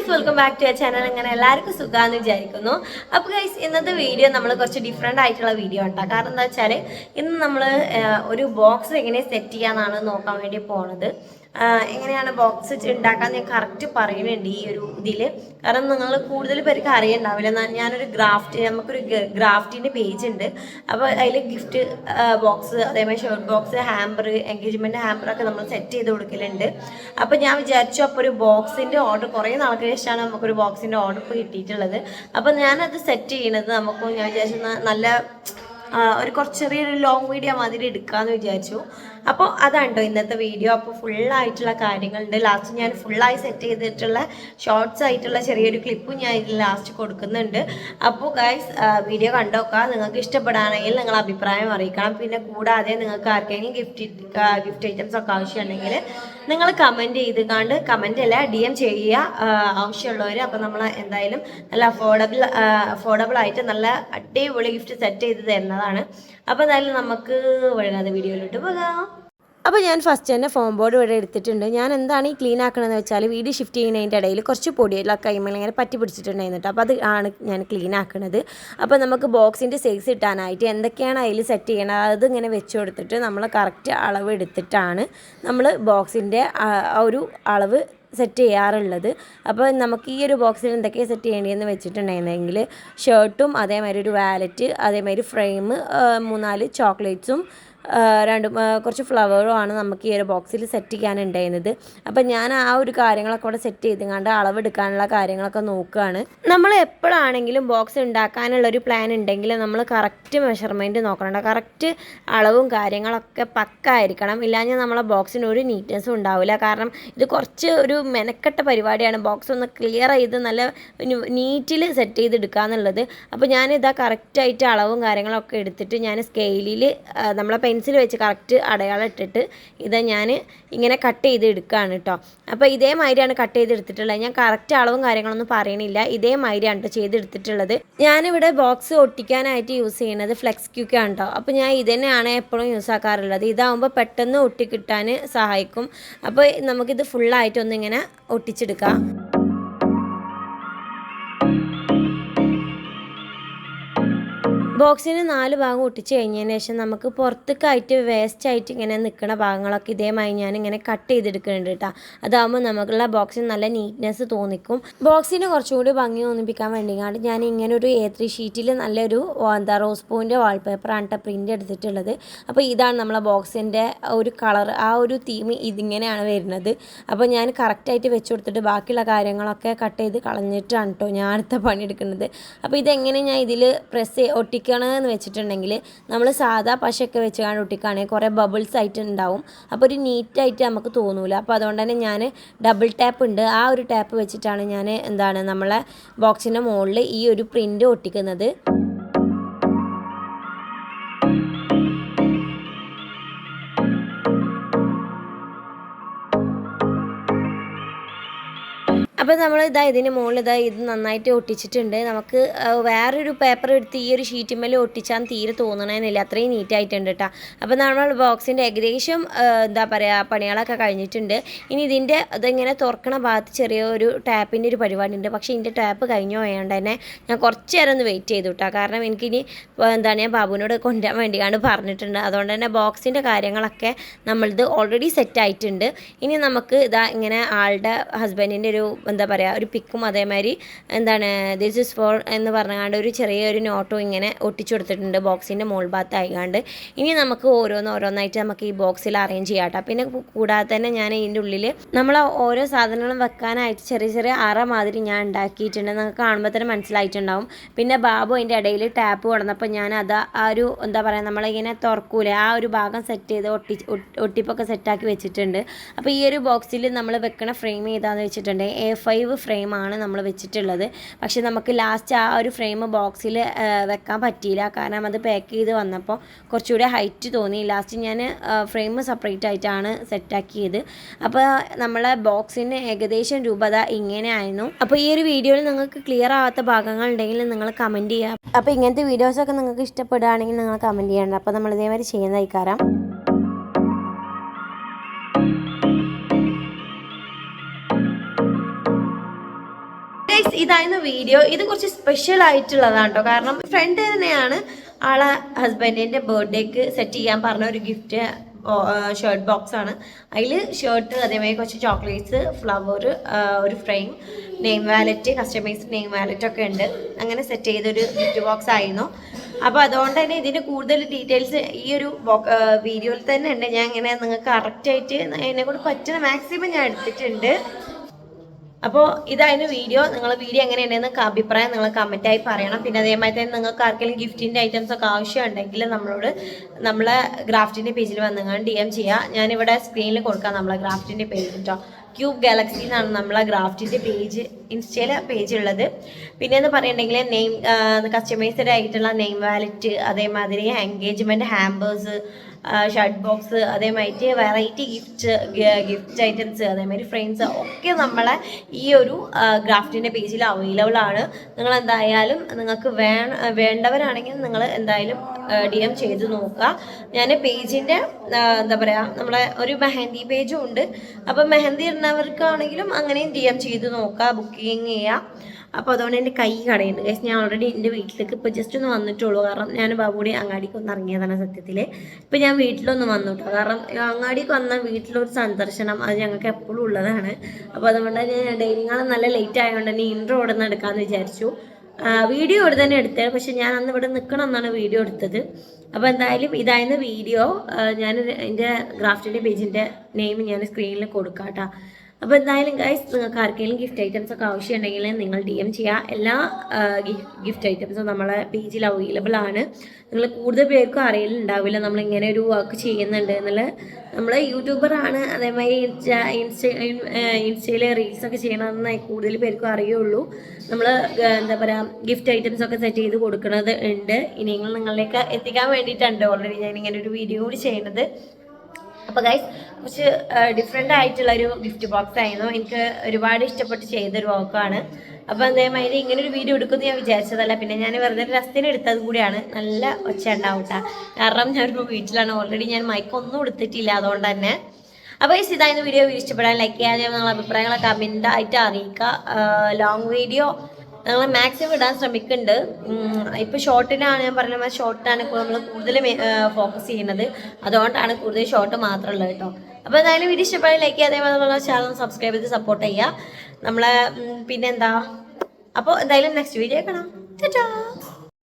Guys, welcome back to channel. അങ്ങനെ എല്ലാവർക്കും സുഖമാണെന്ന് വിചാരിക്കുന്നു. അപ്പോൾ ഗൈസ്, ഇന്നത്തെ വീഡിയോ നമ്മൾ കുറച്ച് ഡിഫറെൻ്റ് ആയിട്ടുള്ള വീഡിയോ ഉണ്ടാകും. കാരണം എന്താ വെച്ചാൽ ഇന്ന് നമ്മൾ ഒരു ബോക്സ് എങ്ങനെ സെറ്റ് ചെയ്യാന്നാണ് നോക്കാൻ വേണ്ടി പോണത്. എങ്ങനെയാണ് ബോക്സ് ഉണ്ടാക്കാന്ന് ഞാൻ കറക്റ്റ് പറയുന്നുണ്ട് ഈ ഒരു ഇതിൽ. കാരണം നിങ്ങൾ കൂടുതൽ പേർക്ക് അറിയണ്ടാവില്ല. ഞാനൊരു നമുക്കൊരു ഗ്രാഫ്റ്റിൻ്റെ പേജ് ഉണ്ട്. അപ്പോൾ അതിൽ ഗിഫ്റ്റ് ബോക്സ്, അതേമാതിരി ഷർട്ട് ബോക്സ്, ഹാമ്പർ, എൻഗേജ്മെൻറ്റ് ഹാമ്പറൊക്കെ നമ്മൾ സെറ്റ് ചെയ്ത് കൊടുക്കലുണ്ട്. അപ്പോൾ ഞാൻ വിചാരിച്ചു അപ്പോൾ ഒരു ബോക്സിൻ്റെ ഓർഡർ കുറേ നാൾക്ക് ശേഷമാണ് നമുക്കൊരു ബോക്സിൻ്റെ ഓർഡർ ഇപ്പോൾ കിട്ടിയിട്ടുള്ളത്. അപ്പോൾ ഞാനത് സെറ്റ് ചെയ്യണത് ഞാൻ വിചാരിച്ചു നല്ല ഒരു കുറച്ച് ചെറിയൊരു ലോങ് വീഡിയോ മാതിരി എടുക്കാമെന്ന് വിചാരിച്ചു. അപ്പോൾ അതാണ്ടോ ഇന്നത്തെ വീഡിയോ. അപ്പോൾ ഫുള്ളായിട്ടുള്ള കാര്യങ്ങളുണ്ട്. ലാസ്റ്റ് ഞാൻ ഫുള്ളായി സെറ്റ് ചെയ്തിട്ടുള്ള ഷോർട്സ് ആയിട്ടുള്ള ചെറിയൊരു ക്ലിപ്പും ഞാൻ ഇതിൽ ലാസ്റ്റ് കൊടുക്കുന്നുണ്ട്. അപ്പോൾ ഗൈസ്, വീഡിയോ കണ്ടോക്കാം. നിങ്ങൾക്ക് ഇഷ്ടപ്പെടുകയാണെങ്കിൽ നിങ്ങൾ അഭിപ്രായം അറിയിക്കണം. പിന്നെ കൂടാതെ നിങ്ങൾക്ക് ആർക്കെങ്കിലും ഗിഫ്റ്റ് ഐറ്റംസ് ഒക്കെ ആവശ്യമുണ്ടെങ്കിൽ നിങ്ങൾ കമൻറ്റ് ചെയ്ത് കമൻ്റ് അല്ല DM ചെയ്യുക ആവശ്യമുള്ളവർ. അപ്പോൾ നമ്മൾ എന്തായാലും നല്ല അഫോർഡബിൾ ആയിട്ട് നല്ല അടിപൊളി ഗിഫ്റ്റ് സെറ്റ് ചെയ്ത് തരുന്നതാണ്. അപ്പോൾ എന്തായാലും നമുക്ക് വൈകാതെ വീഡിയോയിലോട്ട് പോകാം. അപ്പോൾ ഞാൻ ഫസ്റ്റ് തന്നെ ഫോം ബോർഡ് ഇവിടെ എടുത്തിട്ടുണ്ട്. ഞാൻ എന്താണ് ഈ ക്ലീൻ ആക്കണമെന്ന് വെച്ചാൽ വീഡിയോ ഷിഫ്റ്റ് ചെയ്യുന്നതിൻ്റെ ഇടയിൽ കുറച്ച് പൊടിയെല്ലാം കൈമേൽ ഇങ്ങനെ പറ്റി പിടിച്ചിട്ടുണ്ടായിരുന്നു. അപ്പോൾ അത് ആണ് ഞാൻ ക്ലീൻ ആക്കുന്നത്. അപ്പോൾ നമുക്ക് ബോക്സിൻ്റെ സൈസ് ഇട്ടാനായിട്ട് എന്തൊക്കെയാണ് അതിൽ സെറ്റ് ചെയ്യണത് അത് ഇങ്ങനെ വെച്ച് കൊടുത്തിട്ട് നമ്മൾ കറക്റ്റ് അളവ് എടുത്തിട്ടാണ് നമ്മൾ ബോക്സിൻ്റെ ഒരു അളവ് സെറ്റ് ചെയ്യാറുള്ളത്. അപ്പോൾ നമുക്ക് ഈ ഒരു ബോക്സിൽ എന്തൊക്കെയാണ് സെറ്റ് ചെയ്യേണ്ടതെന്ന് വെച്ചിട്ടുണ്ടെങ്കിൽ ഷർട്ടും, അതേമാതിരി ഒരു വാലറ്റ്, അതേമാതിരി ഫ്രെയിം, 3-4 ചോക്ലേറ്റ്സും കുറച്ച് ഫ്ലവറുമാണ് നമുക്ക് ഈ ഒരു ബോക്സിൽ സെറ്റ് ചെയ്യാനുണ്ടായിരുന്നത്. അപ്പം ഞാൻ ആ ഒരു കാര്യങ്ങളൊക്കെ ഇവിടെ സെറ്റ് ചെയ്തുകൊണ്ട് അളവെടുക്കാനുള്ള കാര്യങ്ങളൊക്കെ നോക്കുകയാണ്. നമ്മൾ എപ്പോഴാണെങ്കിലും ബോക്സ് ഉണ്ടാക്കാനുള്ളൊരു പ്ലാൻ ഉണ്ടെങ്കിൽ നമ്മൾ കറക്റ്റ് മെഷർമെൻറ്റ് നോക്കണം. കറക്റ്റ് അളവും കാര്യങ്ങളൊക്കെ പക്ക ആയിരിക്കണം. ഇല്ലാഞ്ഞാൽ നമ്മളെ ബോക്സിന് ഒരു നീറ്റ്നെസ്സും ഉണ്ടാവില്ല. കാരണം ഇത് കുറച്ച് ഒരു മെനക്കെട്ട പരിപാടിയാണ്. ബോക്സ് ഒന്ന് ക്ലിയർ ചെയ്ത് നല്ല നീറ്റിൽ സെറ്റ് ചെയ്തെടുക്കുക എന്നുള്ളത്. അപ്പോൾ ഞാനിതാ കറക്റ്റായിട്ട് അളവും കാര്യങ്ങളൊക്കെ എടുത്തിട്ട് ഞാൻ സ്കെയിലിൽ നമ്മളെ പെൻസിൽ വെച്ച് കറക്റ്റ് അടയാളം ഇട്ടിട്ട് ഇത് ഞാൻ ഇങ്ങനെ കട്ട് ചെയ്ത് എടുക്കുകയാണ് കേട്ടോ. അപ്പോൾ ഇതേമാതിരിയാണ് കട്ട് ചെയ്തെടുത്തിട്ടുള്ളത്. ഞാൻ കറക്റ്റ് അളവും കാര്യങ്ങളൊന്നും പറയണില്ല. ഇതേമാതിരിയാണ് കേട്ടോ ചെയ്തെടുത്തിട്ടുള്ളത്. ഞാനിവിടെ ബോക്സ് ഒട്ടിക്കാനായിട്ട് യൂസ് ചെയ്യുന്നത് ഫ്ലെക്സ് ക്യൂക്കാണ് കേട്ടോ. അപ്പോൾ ഞാൻ ഇതന്നെയാണ് എപ്പോഴും യൂസ് ആക്കാറുള്ളത്. ഇതാകുമ്പോൾ പെട്ടെന്ന് ഒട്ടിക്കിട്ടാൻ സഹായിക്കും. അപ്പോൾ നമുക്കിത് ഫുള്ളായിട്ടൊന്നിങ്ങനെ ഒട്ടിച്ചെടുക്കാം. ബോക്സിന് 4 ഭാഗം ഒട്ടിച്ച് കഴിഞ്ഞതിന് ശേഷം നമുക്ക് പുറത്തേക്കായിട്ട് വേസ്റ്റായിട്ട് ഇങ്ങനെ നിൽക്കുന്ന ഭാഗങ്ങളൊക്കെ ഇതേമായി ഞാനിങ്ങനെ കട്ട് ചെയ്തെടുക്കുന്നുണ്ട് കേട്ടോ. അതാകുമ്പോൾ നമുക്കുള്ള ബോക്സിന് നല്ല നീറ്റ്നെസ് തോന്നിക്കും. ബോക്സിന് കുറച്ചുകൂടി ഭംഗി തോന്നിപ്പിക്കാൻ വേണ്ടിയാണ് ഞാൻ ഇങ്ങനെ ഒരു A3 ഷീറ്റിൽ നല്ലൊരു റോസ് പൂവിൻ്റെ വാൾപേപ്പറാണ് കേട്ടോ പ്രിൻ്റ് എടുത്തിട്ടുള്ളത്. അപ്പോൾ ഇതാണ് നമ്മളെ ബോക്സിൻ്റെ ഒരു കളർ, ആ ഒരു തീം ഇതിങ്ങനെയാണ് വരുന്നത്. അപ്പോൾ ഞാൻ കറക്റ്റായിട്ട് വെച്ച് കൊടുത്തിട്ട് ബാക്കിയുള്ള കാര്യങ്ങളൊക്കെ കട്ട് ചെയ്ത് കളഞ്ഞിട്ടാണ് കേട്ടോ ഞാൻ അടുത്ത പണിയെടുക്കുന്നത്. അപ്പോൾ ഇതെങ്ങനെ ഞാൻ ഇതിൽ ഒട്ടിക്കണമെന്ന് വെച്ചിട്ടുണ്ടെങ്കിൽ നമ്മൾ സാധാ പശയൊക്കെ വെച്ചാണ് ഒട്ടിക്കുകയാണെങ്കിൽ കുറേ ബബിൾസ് ആയിട്ട് ഉണ്ടാവും. അപ്പോൾ ഒരു നീറ്റായിട്ട് നമുക്ക് തോന്നൂല. അപ്പോൾ അതുകൊണ്ട് തന്നെ ഞാൻ ഡബിൾ ടാപ്പ് ഉണ്ട്, ആ ഒരു ടാപ്പ് വെച്ചിട്ടാണ് ഞാൻ നമ്മളെ ബോക്സിൻ്റെ മുകളിൽ ഈ ഒരു പ്രിൻ്റ് ഒട്ടിക്കുന്നത്. അപ്പോൾ നമ്മൾ ഇതിന് മുകളിൽ ഇത് നന്നായിട്ട് ഒട്ടിച്ചിട്ടുണ്ട്. നമുക്ക് വേറൊരു പേപ്പർ എടുത്ത് ഈ ഒരു ഷീറ്റുമ്മേൽ ഒട്ടിച്ചാൽ തീരെ തോന്നണമെന്നില്ല, അത്രയും നീറ്റായിട്ടുണ്ട് കേട്ടോ. അപ്പോൾ നമ്മൾ ബോക്സിൻ്റെ ഏകദേശം പണികളൊക്കെ കഴിഞ്ഞിട്ടുണ്ട്. ഇനി ഇതിങ്ങനെ തുറക്കണ ഭാഗത്ത് ചെറിയൊരു ടാപ്പിൻ്റെ ഒരു പരിപാടി ഉണ്ട്. പക്ഷേ ഇതിൻ്റെ ടാപ്പ് കഴിഞ്ഞു പോയാണ്ട് തന്നെ ഞാൻ കുറച്ച് നേരം ഒന്ന് വെയിറ്റ് ചെയ്തു കേട്ടോ. കാരണം എനിക്കിനി ഞാൻ ബാബുവിനോട് കൊണ്ടുവരാൻ വേണ്ടിയാണ് പറഞ്ഞിട്ടുണ്ട്. അതുകൊണ്ട് തന്നെ ബോക്സിൻ്റെ കാര്യങ്ങളൊക്കെ നമ്മളിത് ഓൾറെഡി സെറ്റ് ആയിട്ടുണ്ട്. ഇനി നമുക്ക് ഇങ്ങനെ ആളുടെ ഹസ്ബൻഡിൻ്റെ ഒരു പിക്കും അതേമാതിരി ദിസ് ഇസ് ഫോർ എന്ന് പറഞ്ഞാണ്ട് ഒരു ചെറിയൊരു നോട്ടും ഇങ്ങനെ ഒട്ടിച്ചു കൊടുത്തിട്ടുണ്ട് ബോക്സിൻ്റെ മോൾ ഭാഗത്ത് ആയിക്കാണ്ട്. ഇനി നമുക്ക് ഓരോന്നായിട്ട് നമുക്ക് ഈ ബോക്സിൽ അറേഞ്ച് ചെയ്യാം കേട്ടോ. പിന്നെ കൂടാതെ തന്നെ ഞാൻ ഇതിൻ്റെ ഉള്ളിൽ നമ്മൾ ഓരോ സാധനങ്ങളും വെക്കാനായിട്ട് ചെറിയ ചെറിയ അറ മാതിരി ഞാൻ ഉണ്ടാക്കിയിട്ടുണ്ട്. നിങ്ങൾക്ക് കാണുമ്പോൾ തന്നെ മനസ്സിലായിട്ടുണ്ടാവും. പിന്നെ ബാബു അതിൻ്റെ ഇടയിൽ ടാപ്പ് കൊടുന്നപ്പോൾ ഞാൻ ആ ഒരു നമ്മളിങ്ങനെ തുറക്കൂലേ ആ ഒരു ഭാഗം സെറ്റ് ചെയ്ത് ഒട്ടിപ്പൊക്കെ സെറ്റാക്കി വെച്ചിട്ടുണ്ട്. അപ്പോൾ ഈ ഒരു ബോക്സിൽ നമ്മൾ വെക്കണ ഫ്രെയിം ചെയ്താന്ന് വെച്ചിട്ടുണ്ട് A5 ഫ്രെയിമാണ് നമ്മൾ വെച്ചിട്ടുള്ളത്. പക്ഷെ നമുക്ക് ലാസ്റ്റ് ആ ഒരു ഫ്രെയിം ബോക്സിൽ വെക്കാൻ പറ്റിയില്ല. കാരണം അത് പാക്ക് ചെയ്ത് വന്നപ്പോൾ കുറച്ചുകൂടി ഹൈറ്റ് തോന്നി. ലാസ്റ്റ് ഞാൻ ഫ്രെയിം സെപ്പറേറ്റ് ആയിട്ടാണ് സെറ്റാക്കിയത്. അപ്പോൾ നമ്മളെ ബോക്സിന് ഏകദേശം രൂപത ഇങ്ങനെ ആയിരുന്നു. അപ്പോൾ ഈ ഒരു വീഡിയോയിൽ നിങ്ങൾക്ക് ക്ലിയർ ആവാത്ത ഭാഗങ്ങൾ ഉണ്ടെങ്കിൽ നിങ്ങൾ കമൻറ്റ് ചെയ്യുക. അപ്പോൾ ഇങ്ങനത്തെ വീഡിയോസൊക്കെ നിങ്ങൾക്ക് ഇഷ്ടപ്പെടുകയാണെങ്കിൽ നിങ്ങൾ കമൻറ്റ് ചെയ്യണം. അപ്പോൾ നമ്മൾ ഇതേമാതിരി ചെയ്യുന്നതായിക്കാരം. ഗൈസ് ഇതായിരുന്നു വീഡിയോ. ഇത് കുറച്ച് സ്പെഷ്യൽ ആയിട്ടുള്ളതാണ് കേട്ടോ. കാരണം ഫ്രണ്ട് തന്നെയാണ് ആളെ ഹസ്ബൻഡിൻ്റെ ബർത്ത്ഡേക്ക് സെറ്റ് ചെയ്യാൻ പറഞ്ഞ ഒരു ഗിഫ്റ്റ് ഷർട്ട് ബോക്സ് ആണ്. അതിൽ ഷർട്ട്, അതേമാതിരി കുറച്ച് ചോക്ലേറ്റ്സ്, ഫ്ലവർ, ഒരു frame, name wallet, customised name wallet ഒക്കെ ഉണ്ട്. അങ്ങനെ സെറ്റ് ചെയ്തൊരു ഗിഫ്റ്റ് ബോക്സ് ആയിരുന്നു. അപ്പോൾ അതുകൊണ്ട് തന്നെ ഇതിൻ്റെ കൂടുതൽ ഡീറ്റെയിൽസ് ഈ ഒരു വീഡിയോയിൽ തന്നെ ഉണ്ട്. ഞാൻ ഇങ്ങനെ നിങ്ങൾക്ക് കറക്റ്റായിട്ട് എന്നെക്കൊണ്ട് പറ്റുന്ന മാക്സിമം ഞാൻ എടുത്തിട്ടുണ്ട്. അപ്പോൾ ഇതായിരുന്നു വീഡിയോ. നിങ്ങൾ വീഡിയോ എങ്ങനെയുണ്ടെന്ന് അഭിപ്രായം നിങ്ങൾ കമൻറ്റായി പറയണം. പിന്നെ അതേമാതിരി തന്നെ നിങ്ങൾക്ക് ആർക്കെങ്കിലും ഗിഫ്റ്റിൻ്റെ ഐറ്റംസ് ഒക്കെ ആവശ്യമുണ്ടെങ്കിൽ നമ്മളെ ഗ്രാഫ്റ്റിൻ്റെ പേജിൽ വന്നുകൊണ്ട് DM ചെയ്യുക. ഞാനിവിടെ സ്ക്രീനിൽ കൊടുക്കാം നമ്മളെ ഗ്രാഫ്റ്റിൻ്റെ പേജ് കേട്ടോ. ക്യൂബ് ഗാലക്സി എന്നാണ് നമ്മളെ ഗ്രാഫ്റ്റിൻ്റെ പേജ്, ഇൻസ്റ്റയിലെ പേജ് ഉള്ളത്. പിന്നെയെന്ന് പറയുന്നുണ്ടെങ്കിൽ കസ്റ്റമൈസ്ഡ് ആയിട്ടുള്ള നെയിം വാലറ്റ്, അതേമാതിരി എൻഗേജ്മെൻറ്റ് ഹാമ്പേഴ്സ്, ഷർട്ട് ബോക്സ്, അതേമാതിരി വെറൈറ്റി ഗിഫ്റ്റ് ഐറ്റംസ്, അതേമാതിരി ഫ്രെയിംസ് ഒക്കെ നമ്മളെ ഈ ഒരു ഗ്രാഫ്റ്റിൻ്റെ പേജിൽ അവൈലബിൾ ആണ്. നിങ്ങൾ എന്തായാലും നിങ്ങൾക്ക് വേണ്ടവരാണെങ്കിൽ നിങ്ങൾ എന്തായാലും DM ചെയ്ത് നോക്കുക. ഞാൻ പേജിൻ്റെ എന്താ പറയുക, നമ്മളെ ഒരു മെഹന്തി പേജും ഉണ്ട്. അപ്പം മെഹന്തി ഇടുന്നവർക്കാണെങ്കിലും അങ്ങനെയും DM ചെയ്ത് നോക്കുക, ബുക്കിങ് ചെയ്യുക. അപ്പോൾ അതുകൊണ്ട് എൻ്റെ കൈ കടയുണ്ട് ഗൈസ്. ഞാൻ ഓൾറെഡി എൻ്റെ വീട്ടിലേക്ക് ഇപ്പോൾ ജസ്റ്റ് ഒന്ന് വന്നിട്ടുള്ളൂ. കാരണം ഞാൻ ബാബുടി അങ്ങാടിക്ക് ഒന്ന് ഇറങ്ങിയതാണ് സത്യത്തിൽ. ഇപ്പോൾ ഞാൻ വീട്ടിലൊന്ന് വന്നു കേട്ടോ. കാരണം അങ്ങാടിക്ക് വന്നാൽ വീട്ടിലൊരു സന്ദർശനം അത് ഞങ്ങൾക്ക് എപ്പോഴും ഉള്ളതാണ്. അപ്പോൾ അതുകൊണ്ട് ഞാൻ ഡൈനിങ് നല്ല ലേറ്റ് ആയതുകൊണ്ട് തന്നെ ഇൻട്രോ ഇവിടെ നിന്ന് എടുക്കാമെന്ന് വിചാരിച്ചു. വീഡിയോ ഇവിടെ തന്നെ എടുത്തത്, പക്ഷെ ഞാൻ അന്ന് ഇവിടെ നിൽക്കണം എന്നാണ് വീഡിയോ എടുത്തത്. അപ്പോൾ എന്തായാലും ഇതായിരുന്നു വീഡിയോ. ഞാൻ എൻ്റെ ഗ്രാഫ്റ്റിൻ്റെ പേജിൻ്റെ നെയിം ഞാൻ സ്ക്രീനിൽ കൊടുക്കാം കേട്ടോ. അപ്പോൾ എന്തായാലും ഗൈസ്, നിങ്ങൾക്ക് ആർക്കെങ്കിലും ഗിഫ്റ്റ് ഐറ്റംസ് ഒക്കെ ആവശ്യമുണ്ടെങ്കിൽ നിങ്ങൾ DM ചെയ്യുക. എല്ലാ ഗിഫ്റ്റ് ഐറ്റംസും നമ്മളെ പേജിൽ അവൈലബിൾ ആണ്. നിങ്ങൾ കൂടുതൽ പേർക്കും അറിയലുണ്ടാവില്ല നമ്മളിങ്ങനെ ഒരു വർക്ക് ചെയ്യുന്നുണ്ട് എന്നുള്ളത്. നമ്മൾ യൂട്യൂബറാണ്, അതേമാതിരി ഇൻസ്റ്റയിൽ റീൽസൊക്കെ ചെയ്യണമെന്ന് കൂടുതൽ പേർക്കും അറിയുള്ളൂ. നമ്മൾ എന്താ പറയുക, ഗിഫ്റ്റ് ഐറ്റംസ് ഒക്കെ സെറ്റ് ചെയ്ത് കൊടുക്കുന്നത് ഉണ്ട്. ഇനി നിങ്ങളിലേക്ക് എത്തിക്കാൻ വേണ്ടിയിട്ടുണ്ട് ഓൾറെഡി ഞാൻ ഇങ്ങനെ ഒരു വീഡിയോ കൂടി ചെയ്യുന്നത്. അപ്പോൾ ഗൈസ്, കുറച്ച് ഡിഫറെൻ്റ് ആയിട്ടുള്ളൊരു ഗിഫ്റ്റ് ബോക്സ് ആയിരുന്നു. എനിക്ക് ഒരുപാട് ഇഷ്ടപ്പെട്ട് ചെയ്തൊരു വർക്കാണ്. അപ്പോൾ അതേമാതിരി ഇങ്ങനൊരു വീഡിയോ എടുക്കുമെന്ന് ഞാൻ വിചാരിച്ചതല്ല. പിന്നെ ഞാൻ വെറുതെ രസത്തിന് എടുത്തത് കൂടിയാണ്. നല്ല ഒച്ച ഉണ്ടാവും കേട്ടോ. കാരണം ഞാനൊരു വീട്ടിലാണ്, ഓൾറെഡി ഞാൻ മൈക്കൊന്നും എടുത്തിട്ടില്ല, അതുകൊണ്ട് തന്നെ. അപ്പോൾ ഈ ഇതായിരുന്നു വീഡിയോ. ഇഷ്ടപ്പെടാൻ ലൈക്ക് ചെയ്യാൻ, നിങ്ങളുടെ അഭിപ്രായങ്ങളെ കമൻ്റായിട്ട് അറിയിക്കുക. ലോങ് വീഡിയോ ഞങ്ങൾ മാക്സിമം ഇടാൻ ശ്രമിക്കുന്നുണ്ട്. ഇപ്പോൾ ഷോർട്ടിനാണ് ഞാൻ പറഞ്ഞ ഷോർട്ടാണ് ഇപ്പോൾ നമ്മൾ കൂടുതൽ ഫോക്കസ് ചെയ്യുന്നത്. അതുകൊണ്ടാണ് കൂടുതൽ ഷോർട്ട് മാത്രമുള്ളത് കേട്ടോ. അപ്പോൾ എന്തായാലും വീഡിയോ ഇഷ്ടപ്പെടാൻ ലൈക്ക് ചെയ്യുക, അതേപോലെ ചാനൽ സബ്സ്ക്രൈബ് ചെയ്ത് സപ്പോർട്ട് ചെയ്യുക നമ്മളെ. പിന്നെന്താ, അപ്പോൾ എന്തായാലും നെക്സ്റ്റ് വീഡിയോ കാണാം. ടാറ്റാ.